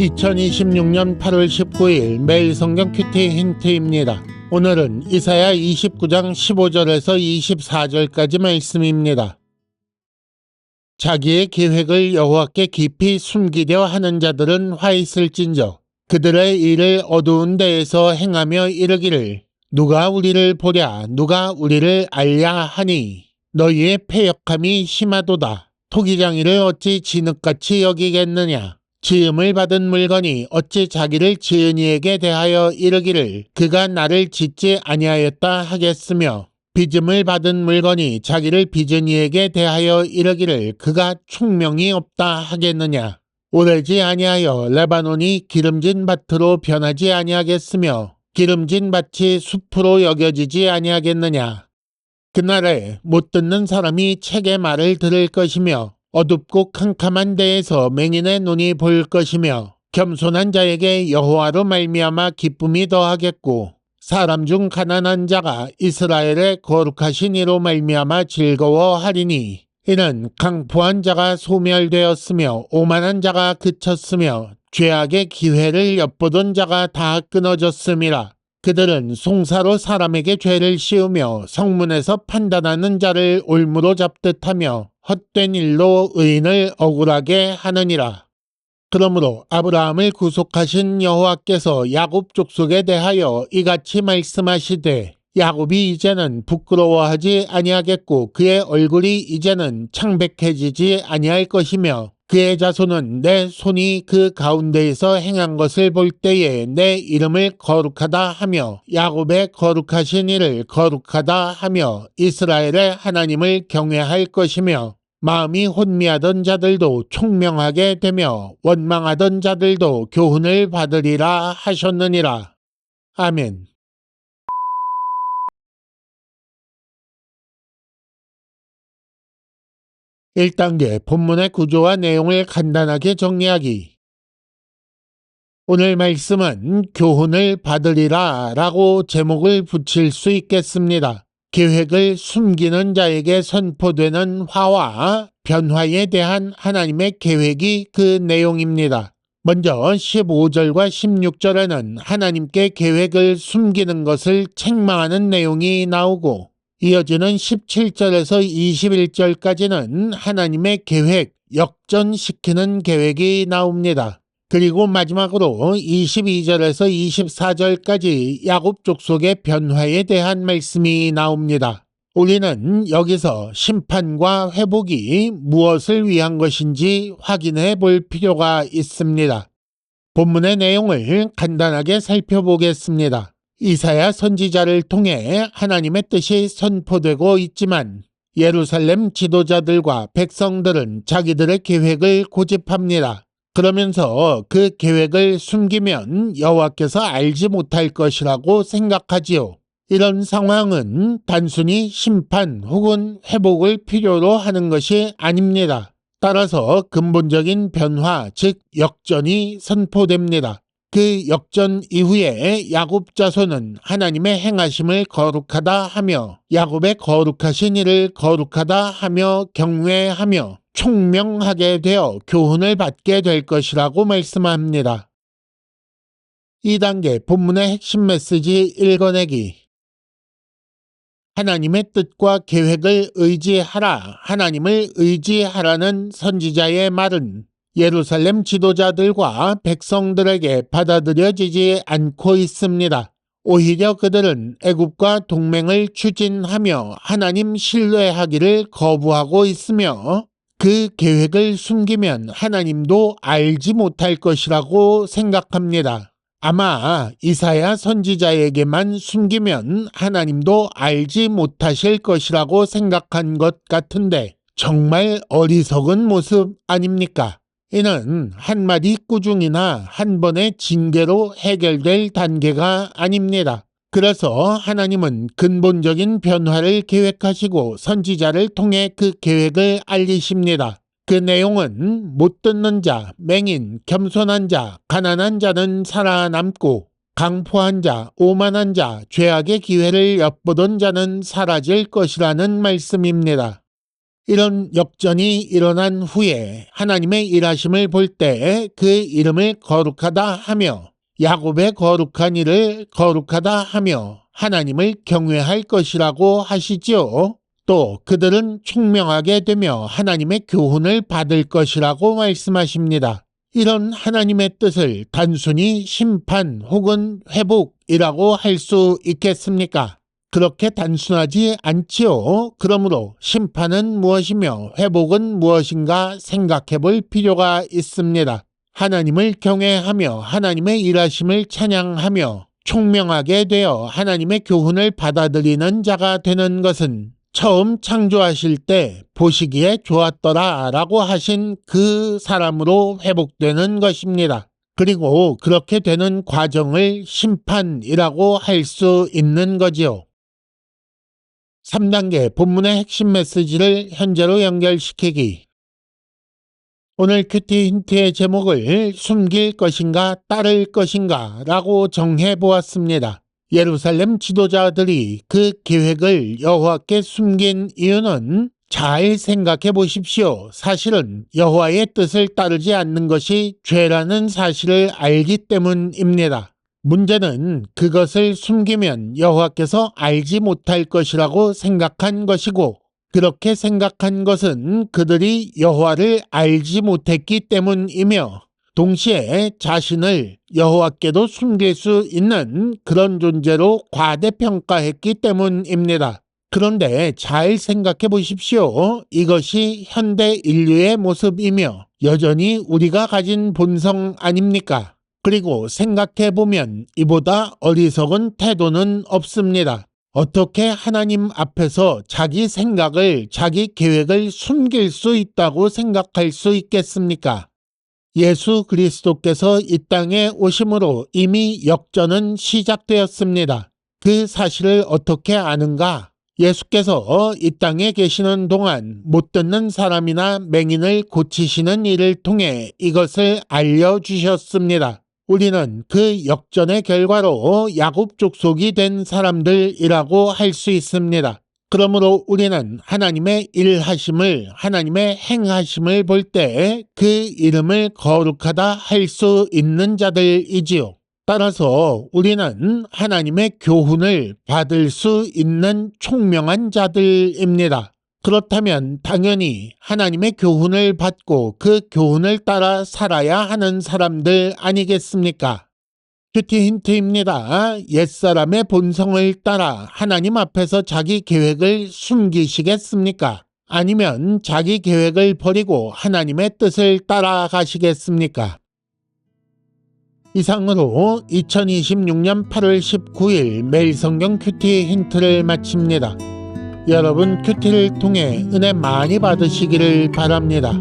2026년 8월 19일 매일 성경 큐티 힌트입니다. 오늘은 이사야 29장 15절에서 24절까지 말씀입니다. 자기의 계획을 여호와께 깊이 숨기려 하는 자들은 화 있을진저 그들의 일을 어두운 데에서 행하며 이르기를 누가 우리를 보랴 누가 우리를 알랴 하니 너희의 패역함이 심하도다. 토기장이를 어찌 진흙같이 여기겠느냐. 지음을 받은 물건이 어찌 자기를 지은 이에게 대하여 이르기를 그가 나를 짓지 아니하였다 하겠으며 빚음을 받은 물건이 자기를 빚은 이에게 대하여 이르기를 그가 총명이 없다 하겠느냐. 오래지 아니하여 레바논이 기름진 밭으로 변하지 아니하겠으며 기름진 밭이 숲으로 여겨지지 아니하겠느냐. 그날에 못 듣는 사람이 책의 말을 들을 것이며 어둡고 캄캄한 데에서 맹인의 눈이 보일 것이며 겸손한 자에게 여호와로 말미암아 기쁨이 더하겠고 사람 중 가난한 자가 이스라엘의 거룩하신 이로 말미암아 즐거워하리니 이는 강포한 자가 소멸되었으며 오만한 자가 그쳤으며 죄악의 기회를 엿보던 자가 다 끊어졌음이라. 그들은 송사로 사람에게 죄를 씌우며 성문에서 판단하는 자를 올무로 잡듯하며 헛된 일로 의인을 억울하게 하느니라. 그러므로 아브라함을 구속하신 여호와께서 야곱 족속에 대하여 이같이 말씀하시되 야곱이 이제는 부끄러워하지 아니하겠고 그의 얼굴이 이제는 창백해지지 아니할 것이며 그의 자손은 내 손이 그 가운데에서 행한 것을 볼 때에 내 이름을 거룩하다 하며 야곱의 거룩하신 이를 거룩하다 하며 이스라엘의 하나님을 경외할 것이며 마음이 혼미하던 자들도 총명하게 되며 원망하던 자들도 교훈을 받으리라 하셨느니라. 아멘. (1단계) 본문의 구조와 내용을 간단하게 정리하기. 오늘 말씀은 교훈을 받으리라 라고 제목을 붙일 수 있겠습니다. 계획을 숨기는 자에게 선포되는 화와 변화에 대한 하나님의 계획이 그 내용입니다. 먼저 15절과 16절에는 하나님께 계획을 숨기는 것을 책망하는 내용이 나오고 이어지는 17절에서 21절까지는 하나님의 계획, 역전시키는 계획이 나옵니다. 그리고 마지막으로 22절에서 24절까지 야곱 족속의 변화에 대한 말씀이 나옵니다. 우리는 여기서 심판과 회복이 무엇을 위한 것인지 확인해 볼 필요가 있습니다. 본문의 내용을 간단하게 살펴보겠습니다. 이사야 선지자를 통해 하나님의 뜻이 선포되고 있지만 예루살렘 지도자들과 백성들은 자기들의 계획을 고집합니다. 그러면서 그 계획을 숨기면 여호와께서 알지 못할 것이라고 생각하지요. 이런 상황은 단순히 심판 혹은 회복을 필요로 하는 것이 아닙니다. 따라서 근본적인 변화, 즉 역전이 선포됩니다. 그 역전 이후에 야곱 자손은 하나님의 행하심을 거룩하다 하며 야곱의 거룩하신 이를 거룩하다 하며 경외하며 총명하게 되어 교훈을 받게 될 것이라고 말씀합니다. 2단계 본문의 핵심 메시지 읽어내기. 하나님의 뜻과 계획을 의지하라, 하나님을 의지하라는 선지자의 말은 예루살렘 지도자들과 백성들에게 받아들여지지 않고 있습니다. 오히려 그들은 애굽과 동맹을 추진하며 하나님 신뢰하기를 거부하고 있으며 그 계획을 숨기면 하나님도 알지 못할 것이라고 생각합니다. 아마 이사야 선지자에게만 숨기면 하나님도 알지 못하실 것이라고 생각한 것 같은데 정말 어리석은 모습 아닙니까? 이는 한마디 꾸중이나 한 번의 징계로 해결될 단계가 아닙니다. 그래서 하나님은 근본적인 변화를 계획하시고 선지자를 통해 그 계획을 알리십니다. 그 내용은 못 듣는 자, 맹인, 겸손한 자, 가난한 자는 살아남고 강포한 자, 오만한 자, 죄악의 기회를 엿보던 자는 사라질 것이라는 말씀입니다. 이런 역전이 일어난 후에 하나님의 일하심을 볼 때 그 이름을 거룩하다 하며 야곱의 거룩한 일을 거룩하다 하며 하나님을 경외할 것이라고 하시지요. 또 그들은 총명하게 되며 하나님의 교훈을 받을 것이라고 말씀하십니다. 이런 하나님의 뜻을 단순히 심판 혹은 회복이라고 할 수 있겠습니까? 그렇게 단순하지 않지요. 그러므로 심판은 무엇이며 회복은 무엇인가 생각해 볼 필요가 있습니다. 하나님을 경외하며 하나님의 일하심을 찬양하며 총명하게 되어 하나님의 교훈을 받아들이는 자가 되는 것은 처음 창조하실 때 보시기에 좋았더라 라고 하신 그 사람으로 회복되는 것입니다. 그리고 그렇게 되는 과정을 심판이라고 할 수 있는 거지요. 3단계 본문의 핵심 메시지를 현재로 연결시키기. 오늘 큐티 힌트의 제목을 숨길 것인가 따를 것인가 라고 정해 보았습니다. 예루살렘 지도자들이 그 계획을 여호와께 숨긴 이유는 잘 생각해 보십시오. 사실은 여호와의 뜻을 따르지 않는 것이 죄라는 사실을 알기 때문입니다. 문제는 그것을 숨기면 여호와께서 알지 못할 것이라고 생각한 것이고 그렇게 생각한 것은 그들이 여호와를 알지 못했기 때문이며 동시에 자신을 여호와께도 숨길 수 있는 그런 존재로 과대평가했기 때문입니다. 그런데 잘 생각해 보십시오. 이것이 현대 인류의 모습이며 여전히 우리가 가진 본성 아닙니까? 그리고 생각해 보면 이보다 어리석은 태도는 없습니다. 어떻게 하나님 앞에서 자기 생각을, 자기 계획을 숨길 수 있다고 생각할 수 있겠습니까? 예수 그리스도께서 이 땅에 오심으로 이미 역전은 시작되었습니다. 그 사실을 어떻게 아는가? 예수께서 이 땅에 계시는 동안 못 듣는 사람이나 맹인을 고치시는 일을 통해 이것을 알려주셨습니다. 우리는 그 역전의 결과로 야곱 족속이 된 사람들이라고 할 수 있습니다. 그러므로 우리는 하나님의 일하심을, 하나님의 행하심을 볼 때 그 이름을 거룩하다 할 수 있는 자들이지요. 따라서 우리는 하나님의 교훈을 받을 수 있는 총명한 자들입니다. 그렇다면 당연히 하나님의 교훈을 받고 그 교훈을 따라 살아야 하는 사람들 아니겠습니까? 큐티 힌트입니다. 옛사람의 본성을 따라 하나님 앞에서 자기 계획을 숨기시겠습니까? 아니면 자기 계획을 버리고 하나님의 뜻을 따라가시겠습니까? 이상으로 2026년 8월 19일 매일 성경 큐티 힌트를 마칩니다. 여러분 큐티를 통해 은혜 많이 받으시기를 바랍니다.